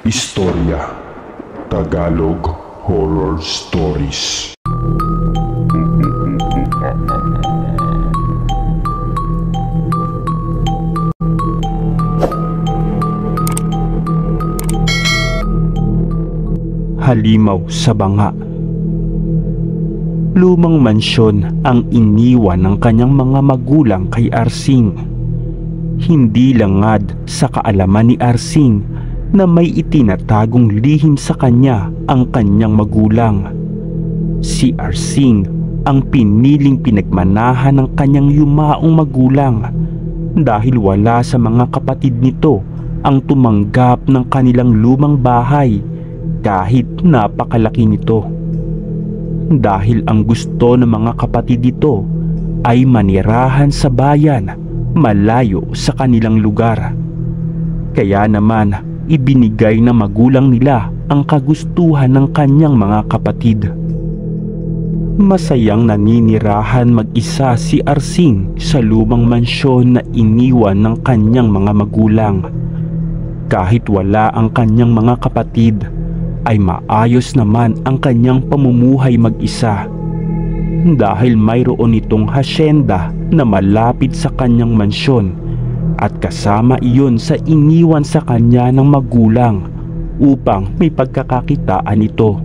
Istorya Tagalog Horror Stories. Halimaw sa banga. Lumang mansyon ang iniwan ng kanyang mga magulang kay Arsing. Hindi langad sa kaalaman ni Arsing na may itinatagong lihim sa kanya ang kanyang magulang. Si Arsing ang piniling pinagmanahan ng kanyang yumaong magulang dahil wala sa mga kapatid nito ang tumanggap ng kanilang lumang bahay kahit napakalaki nito. Dahil ang gusto ng mga kapatid nito ay manirahan sa bayan malayo sa kanilang lugar. Kaya naman ibinigay ng magulang nila ang kagustuhan ng kanyang mga kapatid. Masayang naninirahan mag-isa si Arsing sa lumang mansyon na iniwan ng kanyang mga magulang. Kahit wala ang kanyang mga kapatid, ay maayos naman ang kanyang pamumuhay mag-isa. Dahil mayroon itong hasyenda na malapit sa kanyang mansyon at kasama iyon sa iniwan sa kanya ng magulang upang may pagkakakitaan ito.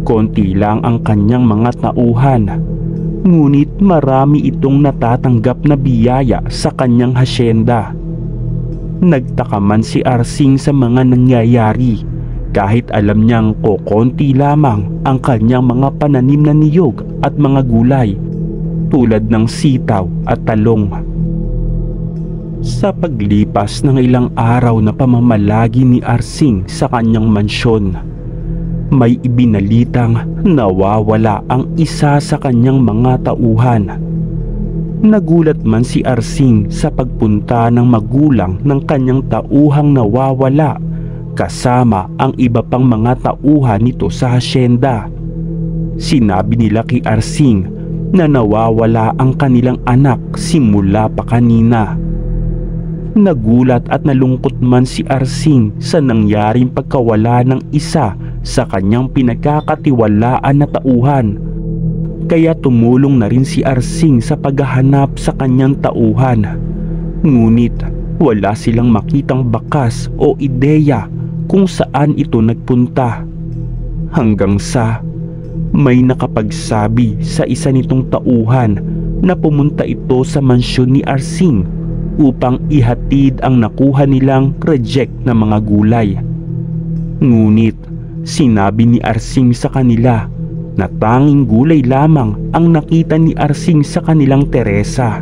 Konti lang ang kanyang mga tauhan, ngunit marami itong natatanggap na biyaya sa kanyang hasyenda. Nagtaka man si Arsing sa mga nangyayari kahit alam niyang kokonti lamang ang kanyang mga pananim na niyog at mga gulay tulad ng sitaw at talong. Sa paglipas ng ilang araw na pamamalagi ni Arsing sa kanyang mansyon, may ibinalitang nawawala ang isa sa kanyang mga tauhan. Nagulat man si Arsing sa pagpunta ng magulang ng kanyang tauhang nawawala kasama ang iba pang mga tauhan nito sa hasyenda. Sinabi nila kay Arsing na nawawala ang kanilang anak simula pa kanina. Nagulat at nalungkot man si Arsing sa nangyaring pagkawala ng isa sa kanyang pinagkakatiwalaan na tauhan. Kaya tumulong na rin si Arsing sa paghahanap sa kanyang tauhan. Ngunit wala silang makitang bakas o ideya kung saan ito nagpunta. Hanggang sa may nakapagsabi sa isa nitong tauhan na pumunta ito sa mansyon ni Arsing upang ihatid ang nakuha nilang reject na mga gulay. Ngunit sinabi ni Arsing sa kanila na tanging gulay lamang ang nakita ni Arsing sa kanilang teresa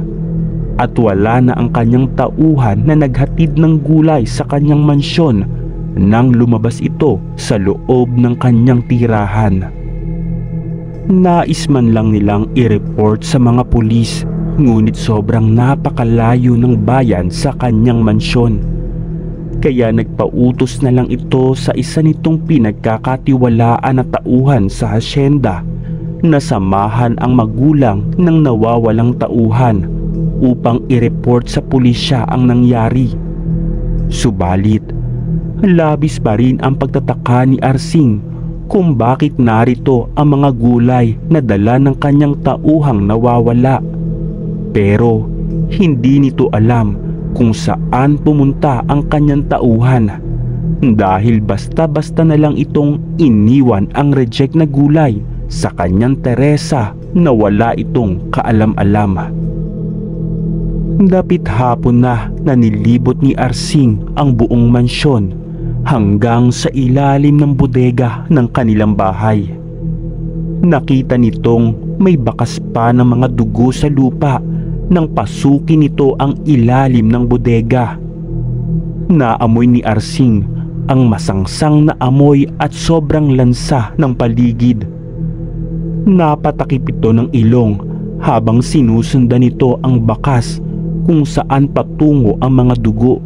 at wala na ang kanyang tauhan na naghatid ng gulay sa kanyang mansyon nang lumabas ito sa loob ng kanyang tirahan. Nais man lang nilang i-report sa mga pulis, ngunit sobrang napakalayo ng bayan sa kanyang mansyon. Kaya nagpautos na lang ito sa isa nitong pinagkakatiwalaan na tauhan sa hasyenda na samahan ang magulang ng nawawalang tauhan upang i-report sa pulisya ang nangyari. Subalit, labis pa rin ang pagtataka ni Arsing kung bakit narito ang mga gulay na dala ng kanyang tauhang nawawala. Pero hindi nito alam kung saan pumunta ang kanyang tauhan dahil basta-basta na lang itong iniwan ang reject na gulay sa kanyang teresa na wala itong kaalam-alam. Dapit hapon na nilibot ni Arsing ang buong mansyon hanggang sa ilalim ng bodega ng kanilang bahay. Nakita nitong may bakas pa ng mga dugo sa lupa nang pasukin nito ang ilalim ng bodega. Naamoy ni Arsing ang masangsang na amoy at sobrang lansa ng paligid. Napatakip ito ng ilong habang sinusundan nito ang bakas kung saan patungo ang mga dugo.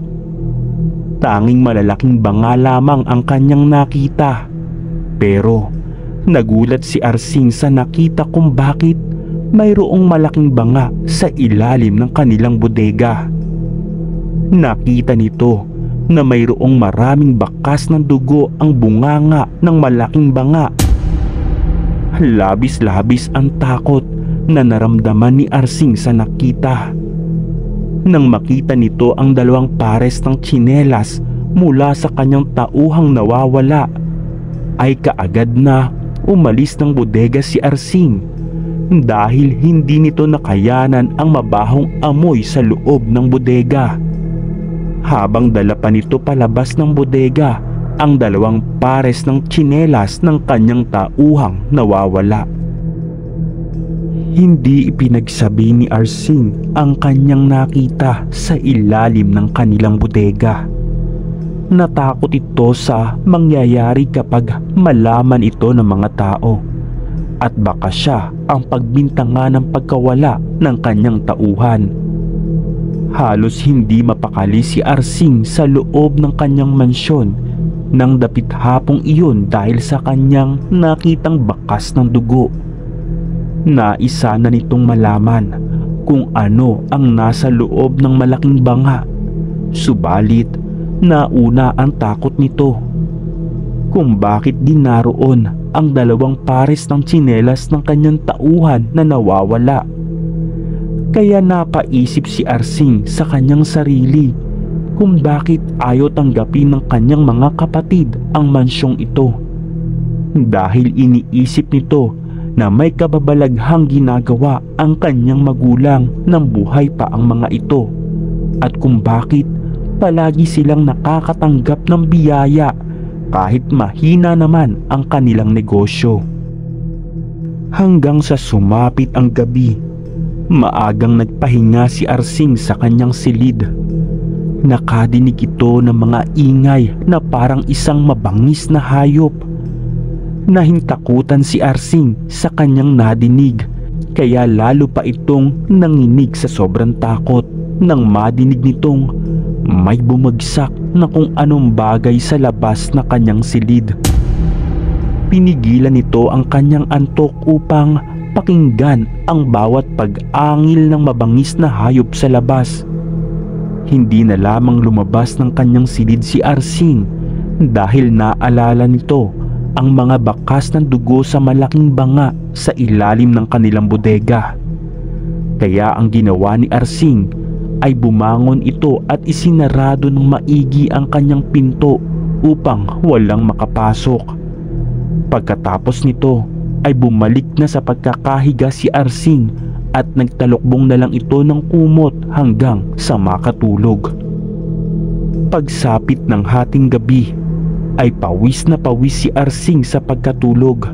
Tanging malalaking banga lamang ang kanyang nakita. Pero nagulat si Arsing sa nakita kung bakit mayroong malaking banga sa ilalim ng kanilang bodega. Nakita nito na mayroong maraming bakas ng dugo ang bunganga ng malaking banga. Labis-labis ang takot na naramdaman ni Arsing sa nakita. Nang makita nito ang dalawang pares ng tsinelas mula sa kanyang tauhang nawawala, ay kaagad na umalis ng bodega si Arsing dahil hindi nito nakayanan ang mabahong amoy sa loob ng bodega. Habang dala pa nito palabas ng bodega ang dalawang pares ng tsinelas ng kanyang tauhang nawawala. Hindi ipinagsabi ni Arsing ang kanyang nakita sa ilalim ng kanilang bodega. Natakot ito sa mangyayari kapag malaman ito ng mga tao, at baka siya ang pagbintangan ng pagkawala ng kanyang tauhan. Halos hindi mapakali si Arsing sa loob ng kanyang mansyon nang dapit hapong iyon dahil sa kanyang nakitang bakas ng dugo. Naisa na nitong malaman kung ano ang nasa loob ng malaking banga, subalit nauna ang takot nito kung bakit din naroon ang dalawang pares ng tsinelas ng kanyang tauhan na nawawala. Kaya napaisip si Arsing sa kanyang sarili kung bakit ayaw tanggapin ng kanyang mga kapatid ang mansyong ito, dahil iniisip nito na may kababalaghang ginagawa ang kanyang magulang nang buhay pa ang mga ito, at kung bakit palagi silang nakakatanggap ng biyaya kahit mahina naman ang kanilang negosyo. Hanggang sa sumapit ang gabi, maagang nagpahinga si Arsing sa kanyang silid. Nakadinig ito ng mga ingay na parang isang mabangis na hayop. Nahintakutan si Arsing sa kanyang nadinig, kaya lalo pa itong nanginig sa sobrang takot nang madinig nitong may bumagsak na kung anong bagay sa labas na kanyang silid. Pinigilan nito ang kanyang antok upang pakinggan ang bawat pag-angil ng mabangis na hayop sa labas. Hindi na lamang lumabas ng kanyang silid si Arsing dahil naalala nito ang mga bakas ng dugo sa malaking banga sa ilalim ng kanilang bodega. Kaya ang ginawa ni Arsing ay bumangon ito at isinarado ng maigi ang kanyang pinto upang walang makapasok. Pagkatapos nito ay bumalik na sa pagkakahiga si Arsing at nagtalokbong na lang ito ng kumot hanggang sa makatulog. Pagsapit ng hating gabi ay pawis na pawis si Arsing sa pagkatulog.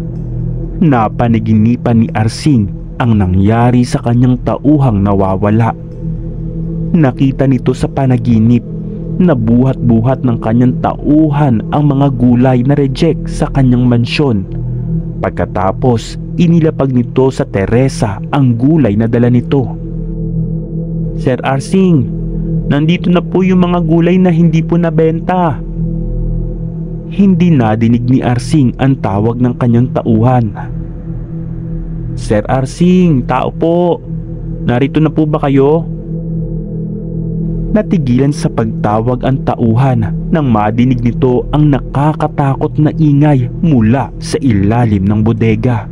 Napanaginipan ni Arsing ang nangyari sa kanyang tauhang nawawala. Nakita nito sa panaginip na buhat-buhat ng kanyang tauhan ang mga gulay na reject sa kanyang mansyon. Pagkatapos, inilapag nito sa Teresa ang gulay na dala nito. "Sir Arsing, nandito na po yung mga gulay na hindi po nabenta." Hindi nadinig ni Arsing ang tawag ng kanyang tauhan. "Sir Arsing, tao po. Narito na po ba kayo?" Natigilan sa pagtawag ang tauhan nang madinig nito ang nakakatakot na ingay mula sa ilalim ng bodega.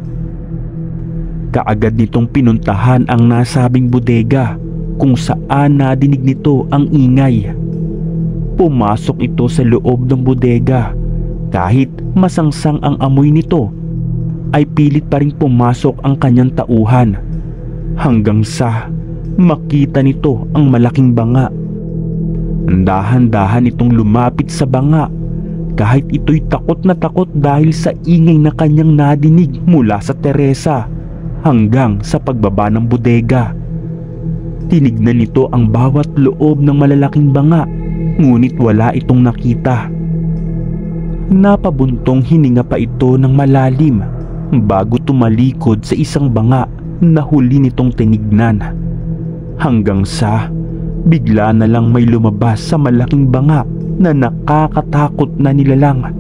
Kaagad nitong pinuntahan ang nasabing bodega kung saan nadinig nito ang ingay. Pumasok ito sa loob ng bodega. Kahit masangsang ang amoy nito, ay pilit pa rin pumasok ang kanyang tauhan hanggang sa makita nito ang malaking banga. Dahan-dahan itong lumapit sa banga kahit ito'y takot na takot dahil sa ingay na kanyang nadinig mula sa Teresa hanggang sa pagbaba ng bodega. Tinignan nito ang bawat loob ng malalaking banga, ngunit wala itong nakita. Napabuntong hininga pa ito ng malalim bago tumalikod sa isang banga na huli nitong tinignan. Hanggang sa bigla na lang may lumabas sa malaking banga na nakakatakot na nilalang.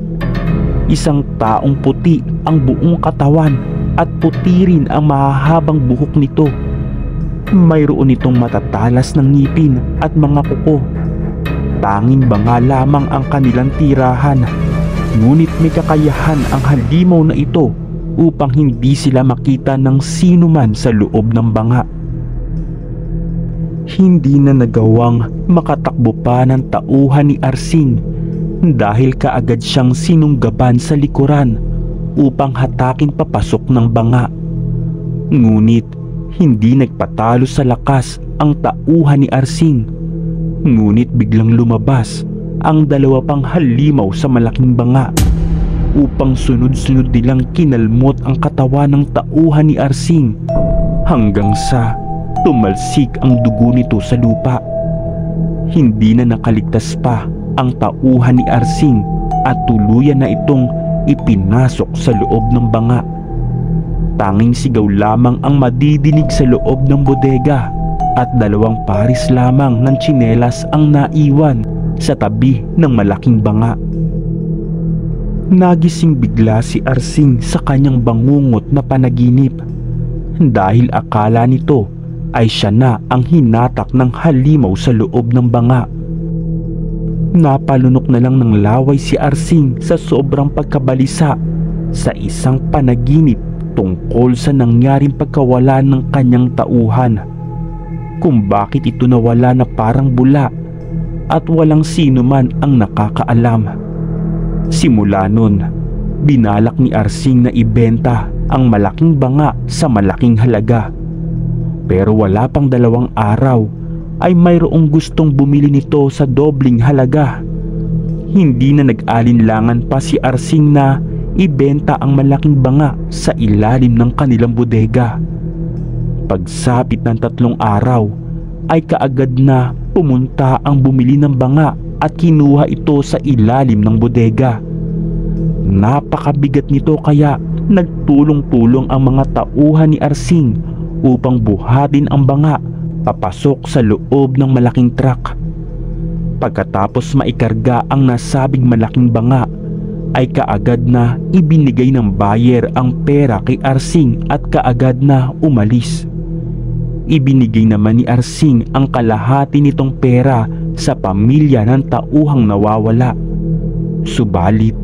Isang taong puti ang buong katawan at puti rin ang mahahabang buhok nito. Mayroon itong matatalas ng ngipin at mga kuko. Tanging banga lamang ang kanilang tirahan, ngunit may kakayahan ang halimaw na ito upang hindi sila makita ng sino man sa loob ng banga. Hindi na nagawang makatakbo pa ng tauhan ni Arsing dahil kaagad siyang sinunggaban sa likuran upang hatakin papasok ng banga. Ngunit hindi nagpatalo sa lakas ang tauhan ni Arsing, ngunit biglang lumabas ang dalawa pang halimaw sa malaking banga upang sunod-sunod nilang kinalmot ang katawan ng tauhan ni Arsing hanggang sa tumalsik ang dugo nito sa lupa. Hindi na nakaligtas pa ang tauhan ni Arsing at tuluyan na itong ipinasok sa loob ng banga. Tanging sigaw lamang ang madidinig sa loob ng bodega at dalawang paris lamang ng tsinelas ang naiwan sa tabi ng malaking banga. Nagising bigla si Arsing sa kanyang bangungot na panaginip dahil akala nito ay siya na ang hinatak ng halimaw sa loob ng banga. Napalunok na lang ng laway si Arsing sa sobrang pagkabalisa sa isang panaginip tungkol sa nangyaring pagkawala ng kanyang tauhan, kung bakit ito nawala na parang bula at walang sino man ang nakakaalam. Simula nun, binalak ni Arsing na ibenta ang malaking banga sa malaking halaga. Pero wala pang 2 araw ay mayroong gustong bumili nito sa dobling halaga. Hindi na nag-alinlangan pa si Arsing na ibenta ang malaking banga sa ilalim ng kanilang bodega. Pagsapit ng 3 araw ay kaagad na pumunta ang bumili ng banga at kinuha ito sa ilalim ng bodega. Napakabigat nito kaya nagtulong-tulong ang mga tauhan ni Arsing upang buhatin ang banga papasok sa loob ng malaking truck. Pagkatapos maikarga ang nasabing malaking banga ay kaagad na ibinigay ng buyer ang pera kay Arsing at kaagad na umalis. Ibinigay naman ni Arsing ang kalahati nitong pera sa pamilya ng tauhang nawawala. Subalit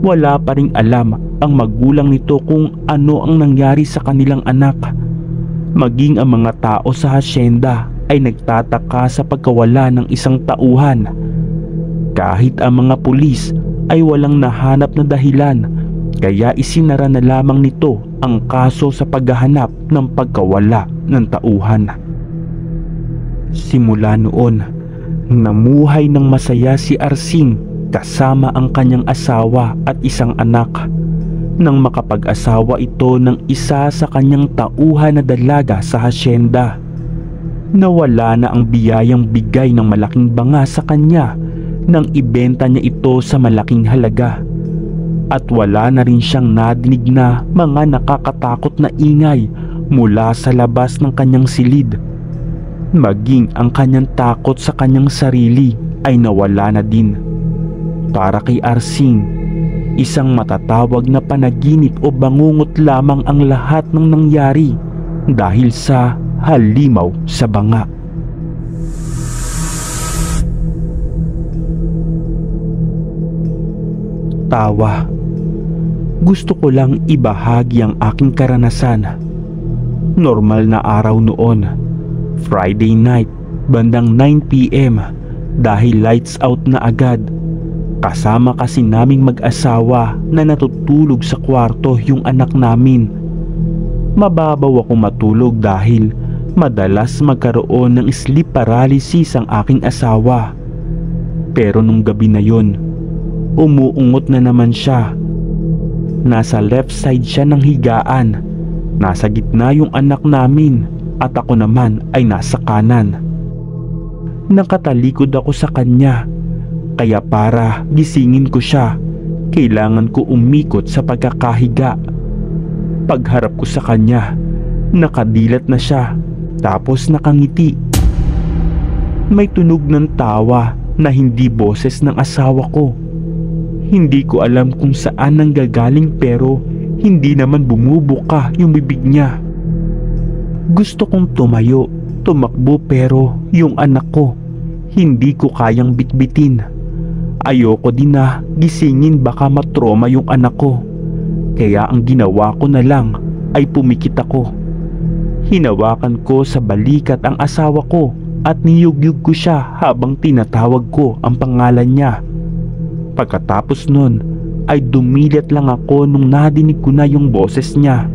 wala pa ring alam ang magulang nito kung ano ang nangyari sa kanilang anak. Maging ang mga tao sa hasyenda ay nagtataka sa pagkawala ng isang tauhan. Kahit ang mga pulis ay walang nahanap na dahilan, kaya isinara na lamang nito ang kaso sa paghahanap ng pagkawala ng tauhan. Simula noon, namuhay ng masaya si Arsing kasama ang kanyang asawa at isang anak. Nang makapag-asawa ito ng isa sa kanyang tauhan na dalaga sa hasyenda, nawala na ang biyayang bigay ng malaking banga sa kanya nang ibenta niya ito sa malaking halaga. At wala na rin siyang nadinig na mga nakakatakot na ingay mula sa labas ng kanyang silid. Maging ang kanyang takot sa kanyang sarili ay nawala na din. Para kay Arsing, isang matatawag na panaginip o bangungot lamang ang lahat ng nangyari dahil sa halimaw sa banga. Tawa. Gusto ko lang ibahagi ang aking karanasan. Normal na araw noon, Friday night, bandang 9 PM dahil lights out na agad. Kasama kasi naming mag-asawa na natutulog sa kwarto yung anak namin. Mababaw ako matulog dahil madalas magkaroon ng sleep paralysis ang aking asawa. Pero nung gabi na yon, umuungot na naman siya. Nasa left side siya ng higaan. Nasa gitna yung anak namin at ako naman ay nasa kanan. Nakatalikod ako sa kanya. Kaya para gisingin ko siya, kailangan ko umikot sa pagkakahiga. Pagharap ko sa kanya, nakadilat na siya, tapos nakangiti. May tunog ng tawa na hindi boses ng asawa ko. Hindi ko alam kung saan nanggagaling pero hindi naman bumubuka yung bibig niya. Gusto kong tumayo, tumakbo pero yung anak ko Hindi ko kayang bitbitin. Ayoko din na gisingin, baka matroma yung anak ko. Kaya ang ginawa ko na lang ay pumikit ako. Hinawakan ko sa balikat ang asawa ko at niyugyug ko siya habang tinatawag ko ang pangalan niya. Pagkatapos nun ay dumilat lang ako nung nadinig ko na yung boses niya.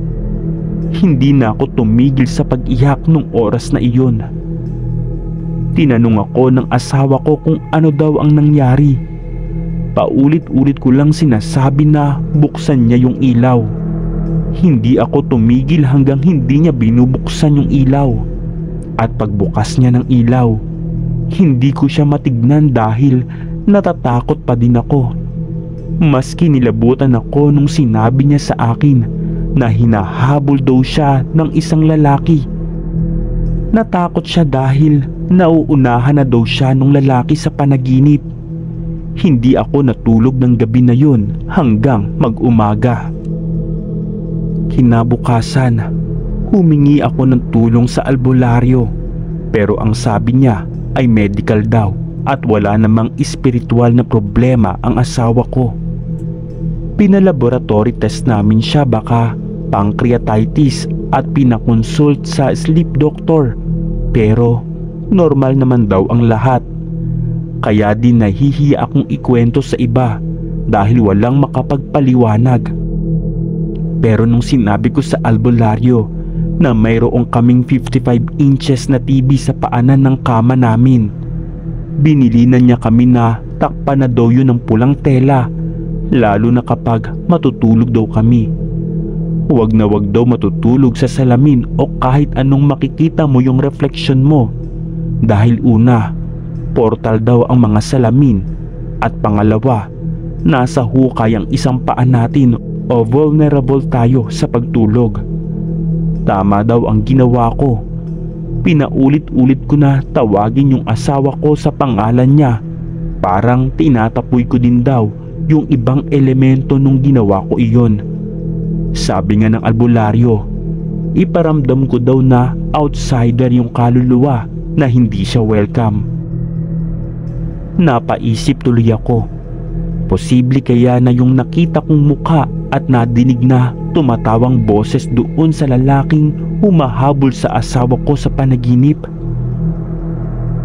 Hindi na ako tumigil sa pag-iyak nung oras na iyon. Tinanong ako ng asawa ko kung ano daw ang nangyari. Paulit-ulit ko lang sinasabi na buksan niya yung ilaw. Hindi ako tumigil hanggang hindi niya binubuksan yung ilaw. At pagbukas niya ng ilaw, hindi ko siya matignan dahil natatakot pa din ako. Maski nilabutan ako nung sinabi niya sa akin na hinahabol daw siya ng isang lalaki. Natakot siya dahil nauunahan na daw siya ng lalaki sa panaginip. Hindi ako natulog ng gabi na yun hanggang mag-umaga. Kinabukasan, humingi ako ng tulong sa albularyo, pero ang sabi niya ay medical daw at wala namang espiritual na problema ang asawa ko. Pinalaboratory test namin siya, baka pancreatitis, at pinakonsult sa sleep doctor, pero normal naman daw ang lahat. Kaya din nahihiya akong ikwento sa iba dahil walang makapagpaliwanag. Pero nung sinabi ko sa albularyo na mayroong kaming 55 inches na TV sa paanan ng kama namin, binili na niya kami na takpan na daw yun ng pulang tela, lalo na kapag matutulog daw kami. Huwag na huwag daw matutulog sa salamin o kahit anong makikita mo yung reflection mo, dahil una, portal daw ang mga salamin, at pangalawa, nasa hukay ang isang paa natin o vulnerable tayo sa pagtulog. Tama daw ang ginawa ko. Pinaulit-ulit ko na tawagin yung asawa ko sa pangalan niya. Parang tinatapoy ko din daw yung ibang elemento nung ginawa ko iyon. Sabi nga ng albularyo, iparamdam ko daw na outsider yung kaluluwa, na hindi siya welcome. Napaisip tuloy ako, posible kaya na yung nakita kong mukha at nadinig na tumatawang boses doon sa lalaking humahabol sa asawa ko sa panaginip?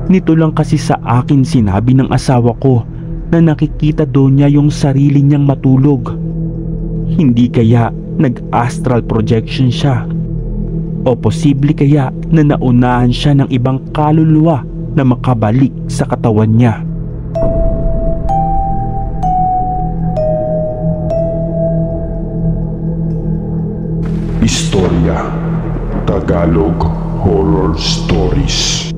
Nito lang kasi sa akin sinabi ng asawa ko na nakikita doon niya yung sarili niyang matulog. Hindi kaya nag-astral projection siya? O posible kaya na naunahan siya ng ibang kaluluwa na makabalik sa katawan niya? Istorya Tagalog Horror Stories.